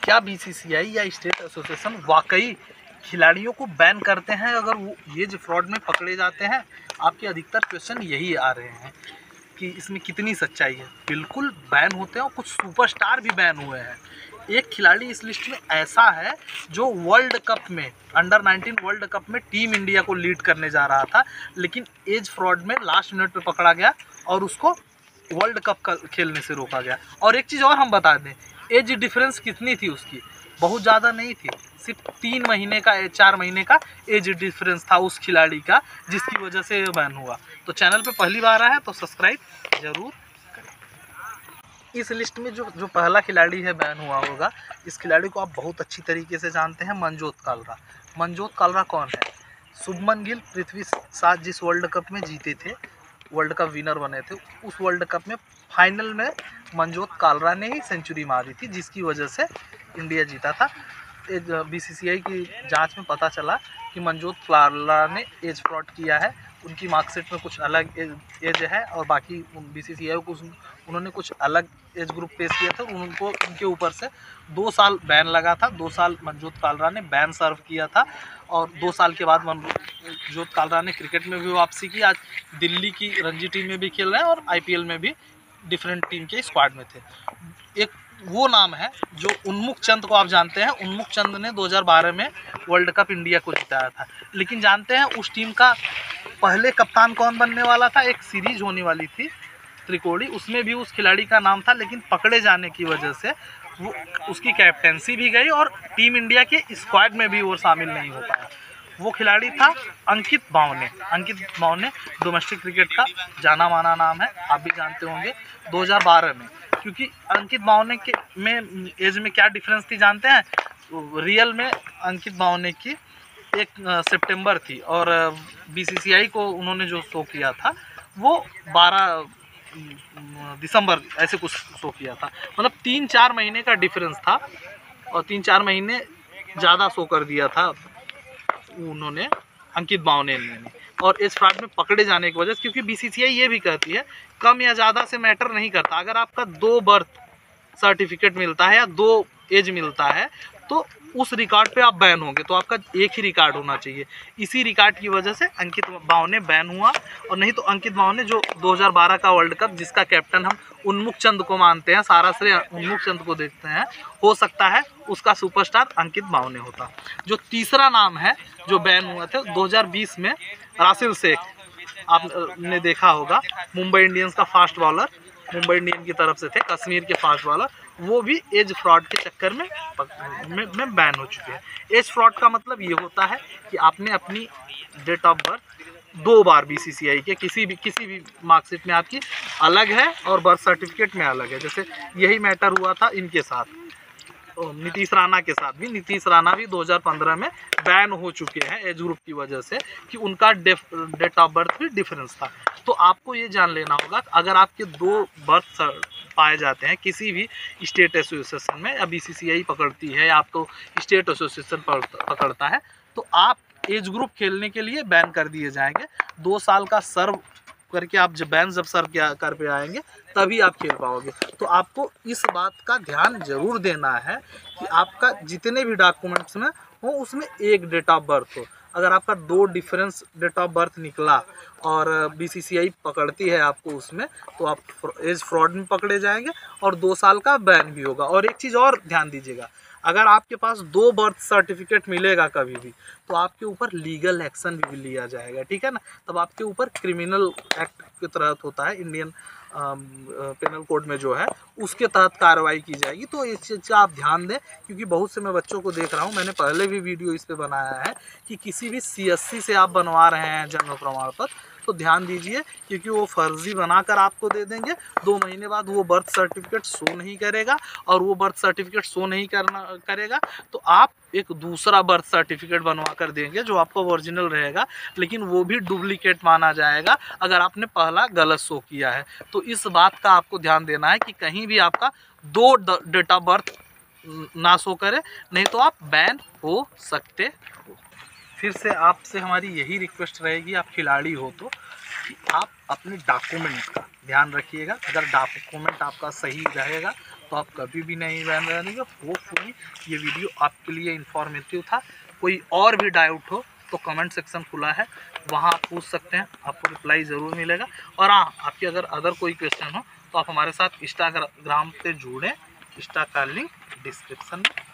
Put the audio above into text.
क्या बीसीसीआई या state association वाकई खिलाड़ियों को बैन करते हैं अगर वो ये जो फ्रॉड में पकड़े जाते हैं? आपके अधिकतर क्वेश्चन यही आ रहे हैं कि इसमें कितनी सच्चाई है। बिल्कुल बैन होते हैं और कुछ सुपरस्टार भी बैन हुए हैं। एक खिलाड़ी इस लिस्ट में ऐसा है जो वर्ल्ड कप में अंडर 19 वर्ल्ड कप में टीम इंडिया को लीड करने जा रहा था, लेकिन एज फ्रॉड में लास्ट मिनट पे पकड़ा गया और उसको वर्ल्ड कप का खेलने से रोका गया। और एक चीज़ और हम बता दें, एज डिफरेंस कितनी थी उसकी? बहुत ज़्यादा नहीं थी, सिर्फ 3 महीने का 4 महीने का एज डिफरेंस था उस खिलाड़ी का, जिसकी वजह से बैन हुआ। तो चैनल पे पहली बार आया है तो सब्सक्राइब जरूर करें। इस लिस्ट में जो पहला खिलाड़ी है बैन हुआ होगा, इस खिलाड़ी को आप बहुत अच्छी तरीके से जानते हैं, मनजोत कालरा। मनजोत कालरा कौन है? शुभमन गिल पृथ्वी साथ जिस वर्ल्ड कप में जीते थे, वर्ल्ड कप विनर बने थे, उस वर्ल्ड कप में फाइनल में मनजोत कालरा ने ही सेंचुरी मारी थी, जिसकी वजह से इंडिया जीता था। बीसीसीआई की जांच में पता चला कि मनजोत कालरा ने एज फ्रॉड किया है। उनकी मार्कशीट में कुछ अलग एज है और बाकी बीसीसीआई को उन्होंने कुछ अलग एज ग्रुप पेश किया था। उनको उनके ऊपर से 2 साल बैन लगा था। 2 साल मनजोत कालरा ने बैन सर्व किया था और 2 साल के बाद मनजोत कालरा ने क्रिकेट में भी वापसी की। आज दिल्ली की रणजी टीम में भी खेल रहे हैं और आईपीएल में भी डिफरेंट टीम के स्क्वाड में थे। एक वो नाम है जो उन्मुख चंद को आप जानते हैं। उन्मुख चंद ने 2012 में वर्ल्ड कप इंडिया को जिताया था, लेकिन जानते हैं उस टीम का पहले कप्तान कौन बनने वाला था? एक सीरीज होने वाली थी त्रिकोणी, उसमें भी उस खिलाड़ी का नाम था, लेकिन पकड़े जाने की वजह से वो उसकी कैप्टेंसी भी गई और टीम इंडिया के स्क्वाड में भी वो शामिल नहीं हो पाया। वो खिलाड़ी था अंकित बावने। अंकित बावने डोमेस्टिक क्रिकेट का जाना माना नाम है, आप भी जानते होंगे। 2012 में, क्योंकि अंकित बावने के में एज में क्या डिफरेंस थी जानते हैं? रियल में अंकित बावने की 1 सितंबर थी और बीसीसीआई को उन्होंने जो शो किया था वो 12 दिसंबर ऐसे कुछ शो किया था। मतलब 3-4 महीने का डिफरेंस था और 3-4 महीने ज़्यादा शो कर दिया था उन्होंने, अंकित बावने ने। और इस फ्रॉड में पकड़े जाने की वजह से, क्योंकि बीसीसीआई ये भी कहती है कम या ज़्यादा से मैटर नहीं करता, अगर आपका 2 बर्थ सर्टिफिकेट मिलता है या 2 एज मिलता है तो उस रिकॉर्ड पे आप बैन होंगे। तो आपका एक ही रिकॉर्ड होना चाहिए। इसी रिकॉर्ड की वजह से अंकित बावने बैन हुआ। और नहीं तो अंकित बावने जो 2012 का वर्ल्ड कप जिसका कैप्टन हम उन्मुख चंद को मानते हैं, सारा श्रेय उन्मुख चंद को देखते हैं, हो सकता है उसका सुपरस्टार अंकित बावने होता। जो तीसरा नाम है जो बैन हुआ था 2020 में, राशिद शेख, आपने देखा होगा, मुंबई इंडियंस का फास्ट बॉलर, मुंबई इंडियन की तरफ से थे, कश्मीर के फास्ट बॉलर, वो भी एज फ्रॉड के चक्कर में बैन हो चुके हैं। एज फ्रॉड का मतलब ये होता है कि आपने अपनी डेट ऑफ बर्थ 2 बार बीसीसीआई के किसी भी मार्कशीट में आपकी अलग है और बर्थ सर्टिफिकेट में अलग है। जैसे यही मैटर हुआ था इनके साथ, नीतीश राणा के साथ भी। नीतीश राणा भी 2015 में बैन हो चुके हैं एज ग्रुप की वजह से कि उनका डेट ऑफ बर्थ भी डिफरेंस था। तो आपको ये जान लेना होगा, अगर आपके 2 बर्थ पाए जाते हैं किसी भी स्टेट एसोसिएशन में, या बीसीसीआई पकड़ती है या आपको स्टेट एसोसिएशन पकड़ता है, तो आप एज ग्रुप खेलने के लिए बैन कर दिए जाएंगे। 2 साल का सर्व करके आप जब सर्व कर पे आएंगे तभी आप खेल पाओगे। तो आपको इस बात का ध्यान जरूर देना है कि आपका जितने भी डॉक्यूमेंट्स में हो उसमें एक डेट ऑफ बर्थ हो। अगर आपका 2 डिफरेंस डेट ऑफ बर्थ निकला और बीसीसीआई पकड़ती है आपको उसमें, तो आप एज फ्रॉड में पकड़े जाएंगे और 2 साल का बैन भी होगा। और एक चीज़ और ध्यान दीजिएगा, अगर आपके पास 2 बर्थ सर्टिफिकेट मिलेगा कभी भी, तो आपके ऊपर लीगल एक्शन भी लिया जाएगा, ठीक है ना। तब आपके ऊपर क्रिमिनल एक्ट के तहत होता है, इंडियन पेनल कोड में जो है उसके तहत कार्रवाई की जाएगी। तो इस चीज़ का आप ध्यान दें, क्योंकि बहुत से मैं बच्चों को देख रहा हूँ, मैंने पहले भी वीडियो इस पे बनाया है कि किसी भी सीएससी से आप बनवा रहे हैं जन्म प्रमाण पत्र, तो ध्यान दीजिए, क्योंकि वो फर्जी बनाकर आपको दे देंगे। 2 महीने बाद वो बर्थ सर्टिफिकेट शो नहीं करेगा, और वो बर्थ सर्टिफिकेट शो नहीं करेगा तो आप एक दूसरा बर्थ सर्टिफिकेट बनवा कर देंगे जो आपका ओरिजिनल रहेगा, लेकिन वो भी डुप्लीकेट माना जाएगा अगर आपने पहला गलत शो किया है। तो इस बात का आपको ध्यान देना है कि कहीं भी आपका 2 डेट ऑफ बर्थ ना शो करे, नहीं तो आप बैन हो सकते हो। फिर से आपसे हमारी यही रिक्वेस्ट रहेगी, आप खिलाड़ी हो तो, कि आप अपने डॉक्यूमेंट का ध्यान रखिएगा। अगर डॉक्यूमेंट आपका सही रहेगा तो आप कभी भी नहीं बैन रहेंगे। होपफुली ये वीडियो आपके लिए इन्फॉर्मेटिव था। कोई और भी डाउट हो तो कमेंट सेक्शन खुला है, वहाँ आप पूछ सकते हैं, आपको रिप्लाई ज़रूर मिलेगा। और हाँ, आपकी अगर अदर कोई क्वेश्चन हो तो आप हमारे साथ इंस्टाग्राम पे जुड़ें, इंस्टा का लिंक डिस्क्रिप्शन में